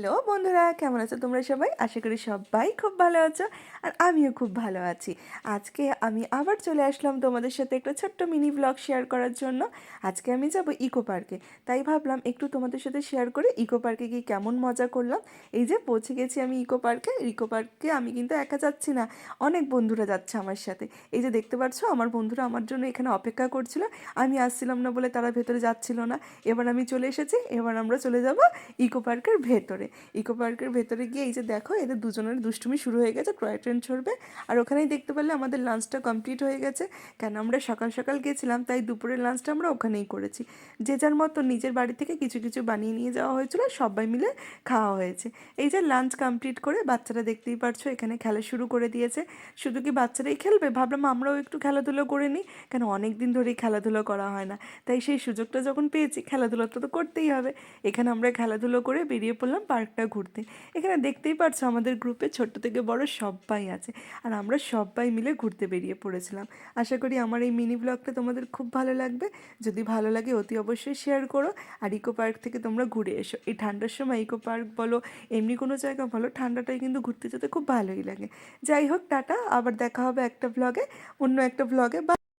Hello বন্ধুরা, কেমন আছো তোমরা সবাই? আশা করি সবাই খুব ভালো আছো আর আমিও খুব ভালো আছি। আজকে আমি আবার চলে আসলাম তোমাদের সাথে একটা ছোট্ট মিনি ব্লগ শেয়ার করার জন্য। আজকে আমি যাব ইকো পার্কে, তাই ভাবলাম একটু তোমাদের সাথে শেয়ার করে ইকো পার্কে গিয়ে কেমন মজা করলাম। এই যে পৌঁছে গেছি আমি ইকো পার্কে। ইকো পার্কে আমি কিন্তু একা যাচ্ছি না, অনেক বন্ধুরা যাচ্ছে আমার সাথে। এই যে দেখতে পাচ্ছ আমার বন্ধুরা আমার জন্য এখানে অপেক্ষা করছিল, আমি আসছিলাম না বলে তারা ভেতরে যাচ্ছিল না। এবার আমি চলে এসেছি, এবার আমরা চলে যাব ইকো পার্কের ভেতরে। ইকো পার্কের ভেতরে গিয়ে এই যে দেখো এদের দুজনের দুষ্টুমি শুরু হয়ে গেছে, টয় ট্রেন চড়বে। আর ওখানেই দেখতে পারলে আমাদের লাঞ্চটা কমপ্লিট হয়ে গেছে। কেন আমরা সকাল সকাল গেছিলাম, তাই দুপুরের লাঞ্চটা আমরা ওখানেই করেছি। যে যার মতো নিজের বাড়ি থেকে কিছু কিছু বানিয়ে নিয়ে যাওয়া হয়েছিল, সবাই মিলে খাওয়া হয়েছে। এই যে লাঞ্চ কমপ্লিট করে বাচ্চারা দেখতেই পারছো এখানে খেলা শুরু করে দিয়েছে। শুধু কি বাচ্চারাই খেলবে, ভাবলাম আমরাও একটু খেলাধুলো করে নিই, কেন অনেক দিন ধরেই খেলাধুলো করা হয় না। তাই সেই সুযোগটা যখন পেয়েছি, খেলাধুলাটা তো করতেই হবে। এখানে আমরা খেলাধুলো করে বেরিয়ে পড়লাম পার্কটা ঘুরতে। এখানে দেখতেই পারছো আমাদের গ্রুপে ছোট্ট থেকে বড় সবাই আছে, আর আমরা সবাই মিলে ঘুরতে বেরিয়ে পড়েছিলাম। আশা করি আমার এই মিনি ব্লগটা তোমাদের খুব ভালো লাগবে। যদি ভালো লাগে অতি অবশ্যই শেয়ার করো। আর ইকো পার্ক থেকে তোমরা ঘুরে এসো। এই ঠান্ডার সময় ইকো পার্ক বলো, এমনি কোনো জায়গা বলো, ঠান্ডাটাই কিন্তু ঘুরতে যেতে খুব ভালোই লাগে। যাই হোক, টাটা, আবার দেখা হবে একটা ব্লগে, অন্য একটা ব্লগে।